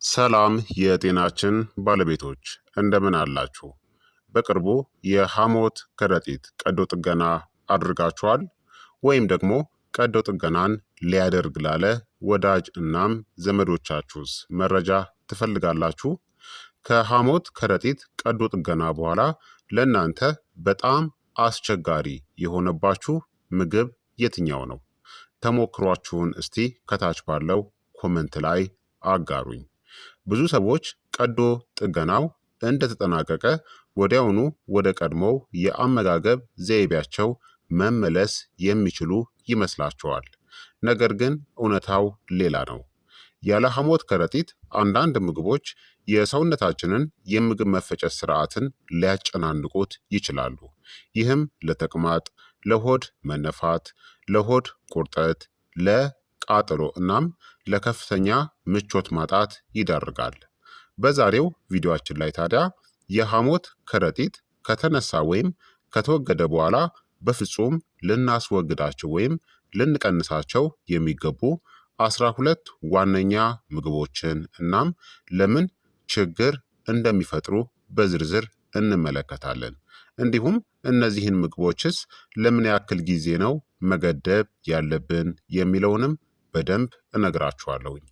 ሰላም የጤናችን ባለቤቶች እንደምን አላችሁ? በቅርቡ የሐሞት ከረጢት ቀዶ ጥገና አድርጋችኋል? ወይም ደግሞ ቀዶ ጥገናን ሊያደርግ ላለ ወዳጅ እናም ዘመዶቻችሁስ መረጃ ትፈልጋላችሁ? ከሐሞት ከረጢት ቀዶ ጥገና በኋላ ለእናንተ በጣም አስቸጋሪ የሆነባችሁ ምግብ የትኛው ነው? ተሞክሯችሁን እስቲ ከታች ባለው ኮመንት ላይ አጋሩኝ። ብዙ ሰዎች ቀዶ ጥገናው እንደተጠናቀቀ ወዲያውኑ ወደ ቀድሞው የአመጋገብ ዘይቤያቸው መመለስ የሚችሉ ይመስላቸዋል። ነገር ግን እውነታው ሌላ ነው። ያለ ሐሞት ከረጢት አንዳንድ ምግቦች የሰውነታችንን የምግብ መፈጨት ስርዓትን ሊያጨናንቁት ይችላሉ። ይህም ለተቅማጥ፣ ለሆድ መነፋት፣ ለሆድ ቁርጠት፣ ለቃጠሎ እናም ለከፍተኛ ምቾት ማጣት ይዳርጋል። በዛሬው ቪዲዮአችን ላይ ታዲያ የሐሞት ከረጢት ከተነሳ ወይም ከተወገደ በኋላ በፍጹም ልናስወግዳቸው ወይም ልንቀንሳቸው የሚገቡ 12 ዋነኛ ምግቦችን እናም ለምን ችግር እንደሚፈጥሩ በዝርዝር እንመለከታለን። እንዲሁም እነዚህን ምግቦችስ ለምን ያክል ጊዜ ነው መገደብ ያለብን የሚለውንም በደንብ እነግራችኋለሁኝ።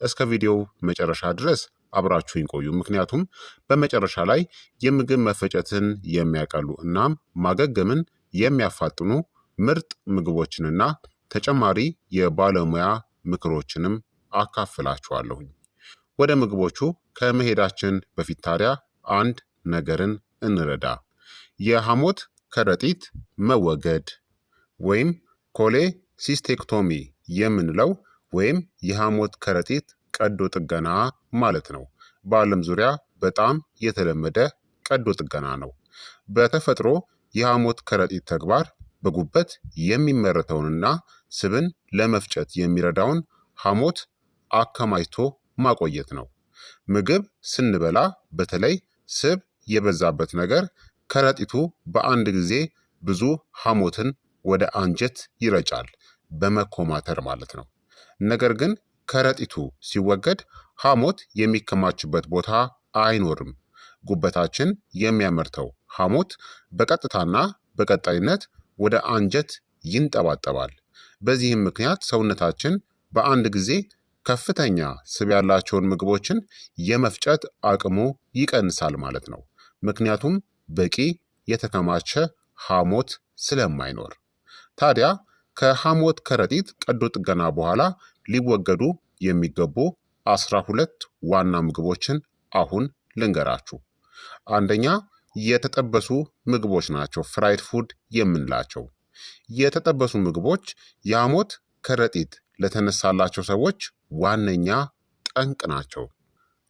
እስከ ቪዲዮው መጨረሻ ድረስ አብራችሁኝ ቆዩ። ምክንያቱም በመጨረሻ ላይ የምግብ መፈጨትን የሚያቀሉ እናም ማገገምን የሚያፋጥኑ ምርጥ ምግቦችንና ተጨማሪ የባለሙያ ምክሮችንም አካፍላችኋለሁኝ። ወደ ምግቦቹ ከመሄዳችን በፊት ታዲያ አንድ ነገርን እንረዳ። የሐሞት ከረጢት መወገድ ወይም ኮሌሲስቴክቶሚ የምንለው ወይም የሐሞት ከረጢት ቀዶ ጥገና ማለት ነው። በዓለም ዙሪያ በጣም የተለመደ ቀዶ ጥገና ነው። በተፈጥሮ የሐሞት ከረጢት ተግባር በጉበት የሚመረተውንና ስብን ለመፍጨት የሚረዳውን ሐሞት አከማችቶ ማቆየት ነው። ምግብ ስንበላ በተለይ ስብ የበዛበት ነገር ከረጢቱ በአንድ ጊዜ ብዙ ሐሞትን ወደ አንጀት ይረጫል፣ በመኮማተር ማለት ነው። ነገር ግን ከረጢቱ ሲወገድ ሐሞት የሚከማችበት ቦታ አይኖርም። ጉበታችን የሚያመርተው ሐሞት በቀጥታና በቀጣይነት ወደ አንጀት ይንጠባጠባል። በዚህም ምክንያት ሰውነታችን በአንድ ጊዜ ከፍተኛ ስብ ያላቸውን ምግቦችን የመፍጨት አቅሙ ይቀንሳል ማለት ነው። ምክንያቱም በቂ የተከማቸ ሐሞት ስለማይኖር። ታዲያ ከሐሞት ከረጢት ቀዶ ጥገና በኋላ ሊወገዱ የሚገቡ 12 ዋና ምግቦችን አሁን ልንገራችሁ። አንደኛ የተጠበሱ ምግቦች ናቸው፣ ፍራይድ ፉድ የምንላቸው። የተጠበሱ ምግቦች የሐሞት ከረጢት ለተነሳላቸው ሰዎች ዋነኛ ጠንቅ ናቸው።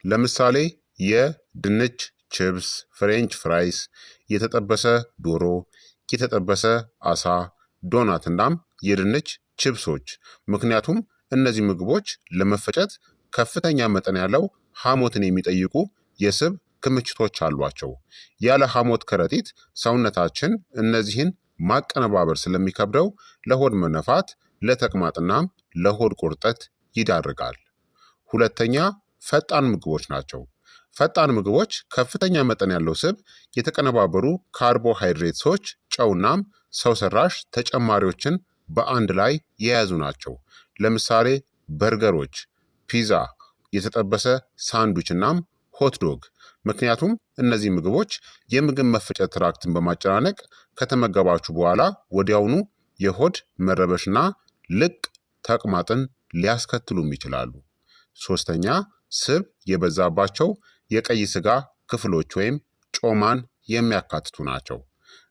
ለምሳሌ የድንች ቺፕስ፣ ፍሬንች ፍራይስ፣ የተጠበሰ ዶሮ፣ የተጠበሰ አሳ፣ ዶናት እናም የድንች ቺፕሶች። ምክንያቱም እነዚህ ምግቦች ለመፈጨት ከፍተኛ መጠን ያለው ሐሞትን የሚጠይቁ የስብ ክምችቶች አሏቸው። ያለ ሐሞት ከረጢት ሰውነታችን እነዚህን ማቀነባበር ስለሚከብደው ለሆድ መነፋት፣ ለተቅማጥናም ለሆድ ቁርጠት ይዳርጋል። ሁለተኛ ፈጣን ምግቦች ናቸው። ፈጣን ምግቦች ከፍተኛ መጠን ያለው ስብ፣ የተቀነባበሩ ካርቦሃይድሬትሶች፣ ጨውናም ሰው ሰራሽ ተጨማሪዎችን በአንድ ላይ የያዙ ናቸው። ለምሳሌ በርገሮች፣ ፒዛ፣ የተጠበሰ ሳንዱች እናም ሆትዶግ። ምክንያቱም እነዚህ ምግቦች የምግብ መፈጨት ትራክትን በማጨናነቅ ከተመገባችሁ በኋላ ወዲያውኑ የሆድ መረበሽና ልቅ ተቅማጥን ሊያስከትሉም ይችላሉ። ሶስተኛ ስብ የበዛባቸው የቀይ ስጋ ክፍሎች ወይም ጮማን የሚያካትቱ ናቸው።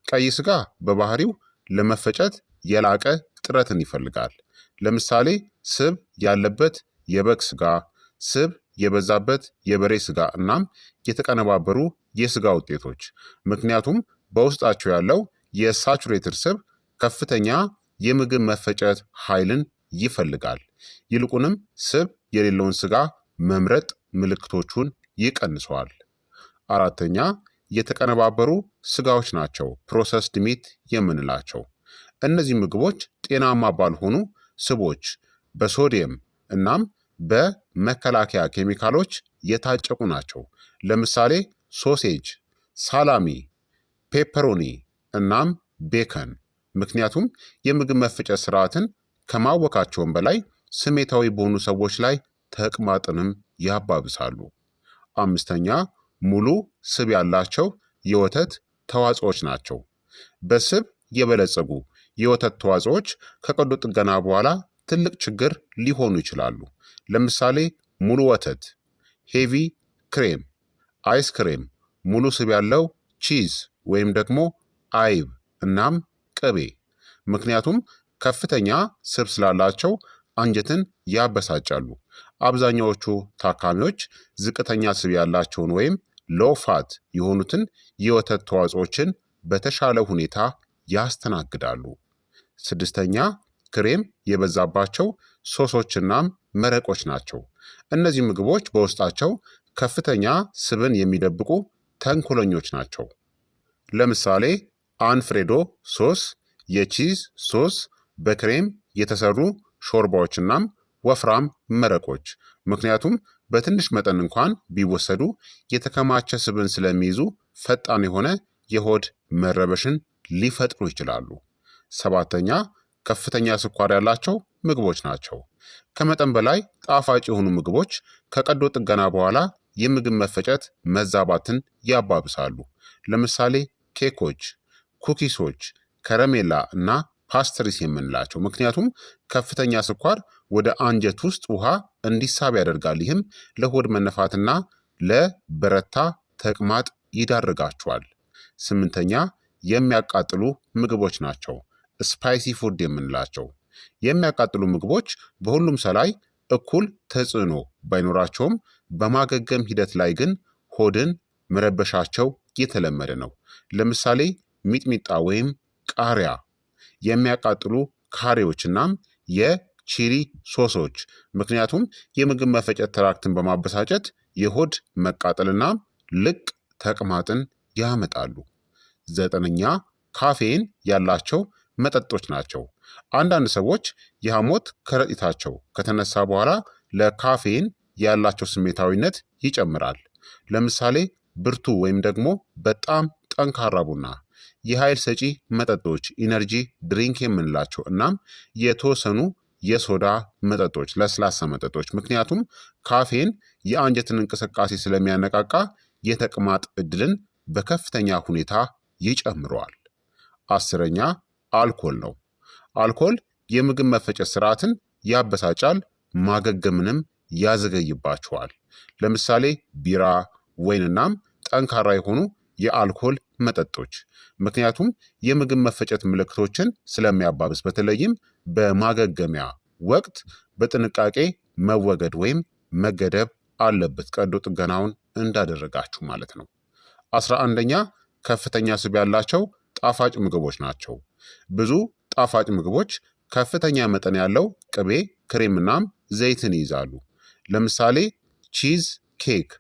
ቀይ ስጋ በባህሪው ለመፈጨት የላቀ ጥረትን ይፈልጋል። ለምሳሌ ስብ ያለበት የበግ ስጋ፣ ስብ የበዛበት የበሬ ስጋ እናም የተቀነባበሩ የስጋ ውጤቶች። ምክንያቱም በውስጣቸው ያለው የሳቹሬትድ ስብ ከፍተኛ የምግብ መፈጨት ኃይልን ይፈልጋል። ይልቁንም ስብ የሌለውን ስጋ መምረጥ ምልክቶቹን ይቀንሰዋል። አራተኛ የተቀነባበሩ ስጋዎች ናቸው፣ ፕሮሰስድ ሚት የምንላቸው። እነዚህ ምግቦች ጤናማ ባልሆኑ ስቦች፣ በሶዲየም እናም በመከላከያ ኬሚካሎች የታጨቁ ናቸው። ለምሳሌ ሶሴጅ፣ ሳላሚ፣ ፔፐሮኒ እናም ቤከን። ምክንያቱም የምግብ መፈጨት ስርዓትን ከማወካቸውም በላይ ስሜታዊ በሆኑ ሰዎች ላይ ተቅማጥንም ያባብሳሉ። አምስተኛ ሙሉ ስብ ያላቸው የወተት ተዋጽኦች ናቸው። በስብ የበለጸጉ የወተት ተዋጽኦች ከቀዶ ጥገና በኋላ ትልቅ ችግር ሊሆኑ ይችላሉ። ለምሳሌ ሙሉ ወተት፣ ሄቪ ክሬም፣ አይስክሬም፣ ሙሉ ስብ ያለው ቺዝ ወይም ደግሞ አይብ እናም ቅቤ። ምክንያቱም ከፍተኛ ስብ ስላላቸው አንጀትን ያበሳጫሉ። አብዛኛዎቹ ታካሚዎች ዝቅተኛ ስብ ያላቸውን ወይም ሎፋት የሆኑትን የወተት ተዋጽኦችን በተሻለ ሁኔታ ያስተናግዳሉ። ስድስተኛ ክሬም የበዛባቸው ሶሶችናም መረቆች ናቸው። እነዚህ ምግቦች በውስጣቸው ከፍተኛ ስብን የሚደብቁ ተንኮለኞች ናቸው። ለምሳሌ አንፍሬዶ ሶስ፣ የቺዝ ሶስ፣ በክሬም የተሰሩ ሾርባዎችናም ወፍራም መረቆች። ምክንያቱም በትንሽ መጠን እንኳን ቢወሰዱ የተከማቸ ስብን ስለሚይዙ ፈጣን የሆነ የሆድ መረበሽን ሊፈጥሩ ይችላሉ። ሰባተኛ ከፍተኛ ስኳር ያላቸው ምግቦች ናቸው። ከመጠን በላይ ጣፋጭ የሆኑ ምግቦች ከቀዶ ጥገና በኋላ የምግብ መፈጨት መዛባትን ያባብሳሉ። ለምሳሌ ኬኮች፣ ኩኪሶች፣ ከረሜላ እና ፓስትሪስ የምንላቸው። ምክንያቱም ከፍተኛ ስኳር ወደ አንጀት ውስጥ ውሃ እንዲሳብ ያደርጋል። ይህም ለሆድ መነፋትና ለበረታ ተቅማጥ ይዳርጋቸዋል። ስምንተኛ የሚያቃጥሉ ምግቦች ናቸው። ስፓይሲ ፉድ የምንላቸው የሚያቃጥሉ ምግቦች በሁሉም ሰው ላይ እኩል ተጽዕኖ ባይኖራቸውም በማገገም ሂደት ላይ ግን ሆድን መረበሻቸው የተለመደ ነው። ለምሳሌ ሚጥሚጣ ወይም ቃሪያ፣ የሚያቃጥሉ ካሬዎች እናም የቺሊ ሶሶች። ምክንያቱም የምግብ መፈጨት ትራክትን በማበሳጨት የሆድ መቃጠልና ልቅ ተቅማጥን ያመጣሉ። ዘጠነኛ ካፌን ያላቸው መጠጦች ናቸው። አንዳንድ ሰዎች የሐሞት ከረጢታቸው ከተነሳ በኋላ ለካፌን ያላቸው ስሜታዊነት ይጨምራል። ለምሳሌ ብርቱ ወይም ደግሞ በጣም ጠንካራ ቡና፣ የኃይል ሰጪ መጠጦች ኢነርጂ ድሪንክ የምንላቸው እናም የተወሰኑ የሶዳ መጠጦች ለስላሳ መጠጦች። ምክንያቱም ካፌን የአንጀትን እንቅስቃሴ ስለሚያነቃቃ የተቅማጥ እድልን በከፍተኛ ሁኔታ ይጨምረዋል። አስረኛ አልኮል ነው። አልኮል የምግብ መፈጨት ስርዓትን ያበሳጫል፣ ማገገምንም ያዘገይባቸዋል። ለምሳሌ ቢራ፣ ወይንናም ጠንካራ የሆኑ የአልኮል መጠጦች። ምክንያቱም የምግብ መፈጨት ምልክቶችን ስለሚያባብስ በተለይም በማገገሚያ ወቅት በጥንቃቄ መወገድ ወይም መገደብ አለበት፣ ቀዶ ጥገናውን እንዳደረጋችሁ ማለት ነው። 11ኛ ከፍተኛ ስብ ያላቸው ጣፋጭ ምግቦች ናቸው። ብዙ ጣፋጭ ምግቦች ከፍተኛ መጠን ያለው ቅቤ፣ ክሬምናም ዘይትን ይይዛሉ። ለምሳሌ ቺዝ ኬክ፣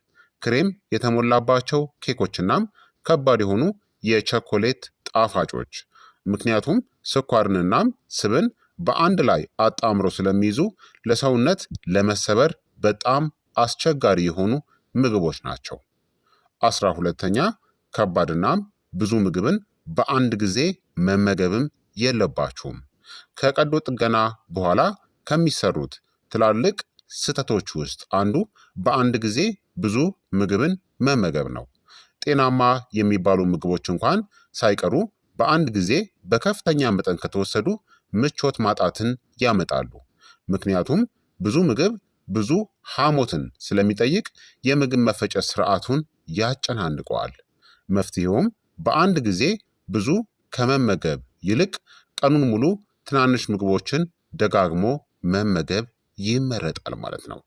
ክሬም የተሞላባቸው ኬኮችናም ከባድ የሆኑ የቸኮሌት ጣፋጮች። ምክንያቱም ስኳርንናም ስብን በአንድ ላይ አጣምሮ ስለሚይዙ ለሰውነት ለመሰበር በጣም አስቸጋሪ የሆኑ ምግቦች ናቸው። 12ኛ ከባድናም ብዙ ምግብን በአንድ ጊዜ መመገብም የለባችሁም። ከቀዶ ጥገና በኋላ ከሚሰሩት ትላልቅ ስህተቶች ውስጥ አንዱ በአንድ ጊዜ ብዙ ምግብን መመገብ ነው። ጤናማ የሚባሉ ምግቦች እንኳን ሳይቀሩ በአንድ ጊዜ በከፍተኛ መጠን ከተወሰዱ ምቾት ማጣትን ያመጣሉ። ምክንያቱም ብዙ ምግብ ብዙ ሐሞትን ስለሚጠይቅ የምግብ መፈጨት ስርዓቱን ያጨናንቀዋል። መፍትሄውም በአንድ ጊዜ ብዙ ከመመገብ ይልቅ ቀኑን ሙሉ ትናንሽ ምግቦችን ደጋግሞ መመገብ ይመረጣል ማለት ነው።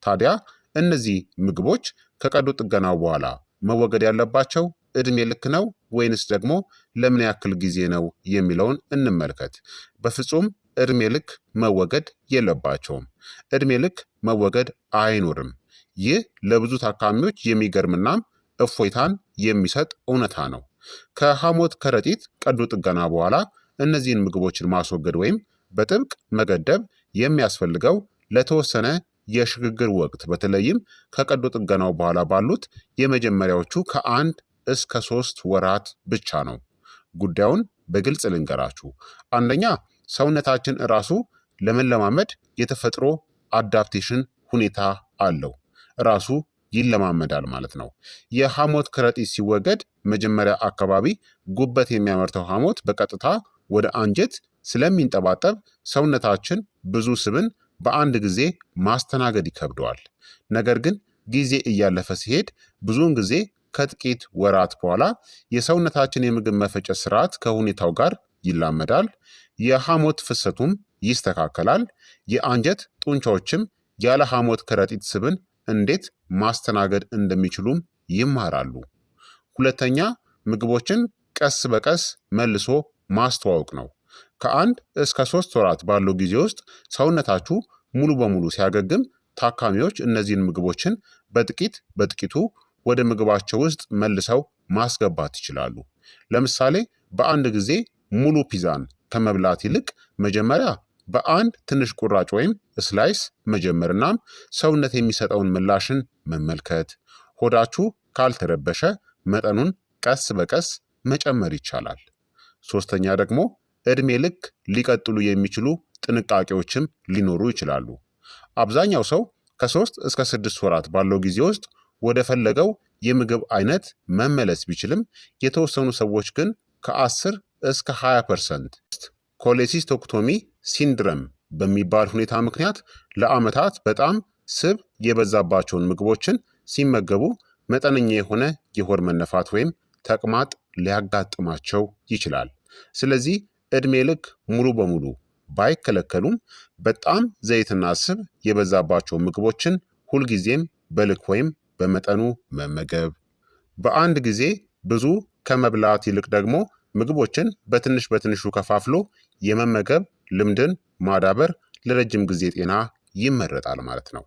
ታዲያ እነዚህ ምግቦች ከቀዶ ጥገናው በኋላ መወገድ ያለባቸው እድሜ ልክ ነው ወይንስ ደግሞ ለምን ያክል ጊዜ ነው የሚለውን እንመልከት። በፍጹም እድሜ ልክ መወገድ የለባቸውም። እድሜ ልክ መወገድ አይኖርም። ይህ ለብዙ ታካሚዎች የሚገርምናም እፎይታን የሚሰጥ እውነታ ነው። ከሐሞት ከረጢት ቀዶ ጥገና በኋላ እነዚህን ምግቦችን ማስወገድ ወይም በጥብቅ መገደብ የሚያስፈልገው ለተወሰነ የሽግግር ወቅት በተለይም ከቀዶ ጥገናው በኋላ ባሉት የመጀመሪያዎቹ ከ1 እስከ 3 ወራት ብቻ ነው። ጉዳዩን በግልጽ ልንገራችሁ። አንደኛ ሰውነታችን ራሱ ለመለማመድ የተፈጥሮ አዳፕቴሽን ሁኔታ አለው። ራሱ ይለማመዳል ማለት ነው። የሐሞት ከረጢት ሲወገድ መጀመሪያ አካባቢ ጉበት የሚያመርተው ሐሞት በቀጥታ ወደ አንጀት ስለሚንጠባጠብ ሰውነታችን ብዙ ስብን በአንድ ጊዜ ማስተናገድ ይከብደዋል። ነገር ግን ጊዜ እያለፈ ሲሄድ ብዙውን ጊዜ ከጥቂት ወራት በኋላ የሰውነታችን የምግብ መፈጨት ስርዓት ከሁኔታው ጋር ይላመዳል። የሐሞት ፍሰቱም ይስተካከላል። የአንጀት ጡንቻዎችም ያለ ሐሞት ከረጢት ስብን እንዴት ማስተናገድ እንደሚችሉም ይማራሉ። ሁለተኛ ምግቦችን ቀስ በቀስ መልሶ ማስተዋወቅ ነው። ከ1 እስከ 3 ወራት ባለው ጊዜ ውስጥ ሰውነታችሁ ሙሉ በሙሉ ሲያገግም ታካሚዎች እነዚህን ምግቦችን በጥቂቱ ወደ ምግባቸው ውስጥ መልሰው ማስገባት ይችላሉ። ለምሳሌ በአንድ ጊዜ ሙሉ ፒዛን ከመብላት ይልቅ መጀመሪያ በአንድ ትንሽ ቁራጭ ወይም ስላይስ መጀመርናም ሰውነት የሚሰጠውን ምላሽን መመልከት። ሆዳችሁ ካልተረበሸ መጠኑን ቀስ በቀስ መጨመር ይቻላል። ሶስተኛ ደግሞ ዕድሜ ልክ ሊቀጥሉ የሚችሉ ጥንቃቄዎችም ሊኖሩ ይችላሉ። አብዛኛው ሰው ከ3 እስከ 6 ወራት ባለው ጊዜ ውስጥ ወደ ፈለገው የምግብ አይነት መመለስ ቢችልም የተወሰኑ ሰዎች ግን ከ10 እስከ 20% ኮሌሲስቶክቶሚ ሲንድረም በሚባል ሁኔታ ምክንያት ለዓመታት በጣም ስብ የበዛባቸውን ምግቦችን ሲመገቡ መጠነኛ የሆነ የሆድ መነፋት ወይም ተቅማጥ ሊያጋጥማቸው ይችላል። ስለዚህ ዕድሜ ልክ ሙሉ በሙሉ ባይከለከሉም በጣም ዘይትና ስብ የበዛባቸው ምግቦችን ሁልጊዜም በልክ ወይም በመጠኑ መመገብ። በአንድ ጊዜ ብዙ ከመብላት ይልቅ ደግሞ ምግቦችን በትንሽ በትንሹ ከፋፍሎ የመመገብ ልምድን ማዳበር ለረጅም ጊዜ ጤና ይመረጣል ማለት ነው።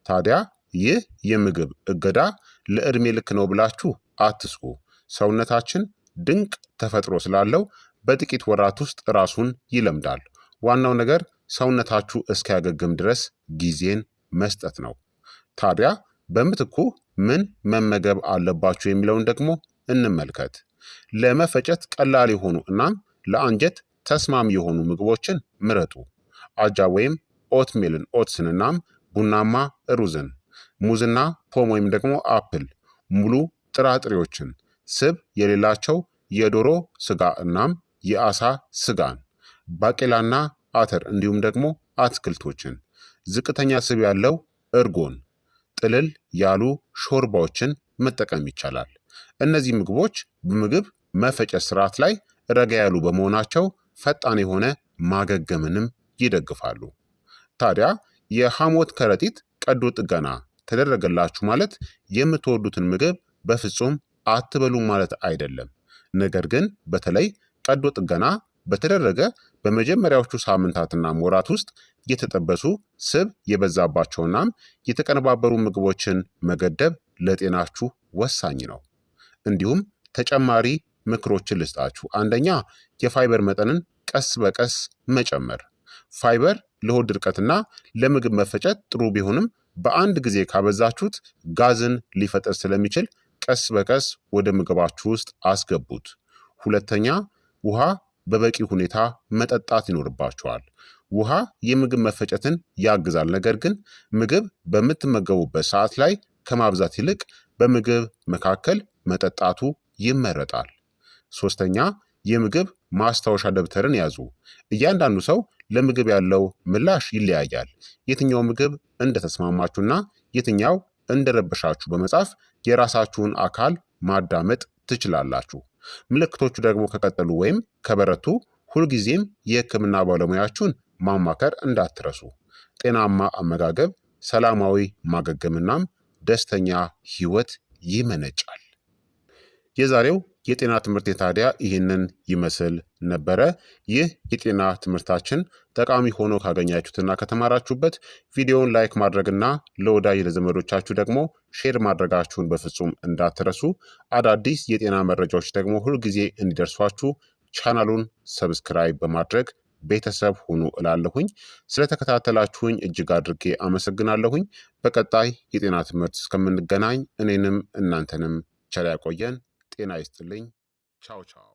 ታዲያ ይህ የምግብ እገዳ ለዕድሜ ልክ ነው ብላችሁ አትስጉ። ሰውነታችን ድንቅ ተፈጥሮ ስላለው በጥቂት ወራት ውስጥ ራሱን ይለምዳል። ዋናው ነገር ሰውነታችሁ እስኪያገግም ድረስ ጊዜን መስጠት ነው። ታዲያ በምትኩ ምን መመገብ አለባችሁ የሚለውን ደግሞ እንመልከት። ለመፈጨት ቀላል የሆኑ እናም ለአንጀት ተስማሚ የሆኑ ምግቦችን ምረጡ። አጃ ወይም ኦትስን እናም ቡናማ ሩዝን፣ ሙዝና ፖም ወይም ደግሞ አፕል፣ ሙሉ ጥራጥሬዎችን፣ ስብ የሌላቸው የዶሮ ስጋ እናም የአሳ ስጋን፣ ባቄላና አተር እንዲሁም ደግሞ አትክልቶችን፣ ዝቅተኛ ስብ ያለው እርጎን፣ ጥልል ያሉ ሾርባዎችን መጠቀም ይቻላል። እነዚህ ምግቦች በምግብ መፈጨት ስርዓት ላይ ረጋ ያሉ በመሆናቸው ፈጣን የሆነ ማገገምንም ይደግፋሉ። ታዲያ የሐሞት ከረጢት ቀዶ ጥገና ተደረገላችሁ ማለት የምትወዱትን ምግብ በፍጹም አትበሉም ማለት አይደለም። ነገር ግን በተለይ ቀዶ ጥገና በተደረገ በመጀመሪያዎቹ ሳምንታትና ወራት ውስጥ የተጠበሱ ስብ የበዛባቸውናም የተቀነባበሩ ምግቦችን መገደብ ለጤናችሁ ወሳኝ ነው። እንዲሁም ተጨማሪ ምክሮችን ልስጣችሁ። አንደኛ የፋይበር መጠንን ቀስ በቀስ መጨመር። ፋይበር ለሆድ ድርቀትና ለምግብ መፈጨት ጥሩ ቢሆንም በአንድ ጊዜ ካበዛችሁት ጋዝን ሊፈጠር ስለሚችል ቀስ በቀስ ወደ ምግባችሁ ውስጥ አስገቡት። ሁለተኛ ውሃ በበቂ ሁኔታ መጠጣት ይኖርባችኋል። ውሃ የምግብ መፈጨትን ያግዛል፣ ነገር ግን ምግብ በምትመገቡበት ሰዓት ላይ ከማብዛት ይልቅ በምግብ መካከል መጠጣቱ ይመረጣል። ሶስተኛ የምግብ ማስታወሻ ደብተርን ያዙ። እያንዳንዱ ሰው ለምግብ ያለው ምላሽ ይለያያል። የትኛው ምግብ እንደተስማማችሁና የትኛው እንደረበሻችሁ በመጻፍ የራሳችሁን አካል ማዳመጥ ትችላላችሁ። ምልክቶቹ ደግሞ ከቀጠሉ ወይም ከበረቱ ሁልጊዜም የሕክምና ባለሙያችሁን ማማከር እንዳትረሱ። ጤናማ አመጋገብ፣ ሰላማዊ ማገገምናም ደስተኛ ህይወት ይመነጫል። የዛሬው የጤና ትምህርት ታዲያ ይህንን ይመስል ነበረ። ይህ የጤና ትምህርታችን ጠቃሚ ሆኖ ካገኛችሁትና ከተማራችሁበት ቪዲዮውን ላይክ ማድረግና ለወዳጅ ለዘመዶቻችሁ ደግሞ ሼር ማድረጋችሁን በፍጹም እንዳትረሱ። አዳዲስ የጤና መረጃዎች ደግሞ ሁልጊዜ እንዲደርሷችሁ ቻናሉን ሰብስክራይብ በማድረግ ቤተሰብ ሁኑ እላለሁኝ። ስለተከታተላችሁኝ እጅግ አድርጌ አመሰግናለሁኝ። በቀጣይ የጤና ትምህርት እስከምንገናኝ እኔንም እናንተንም ቸር ያቆየን። ጤና ይስጥልኝ። ቻው ቻው።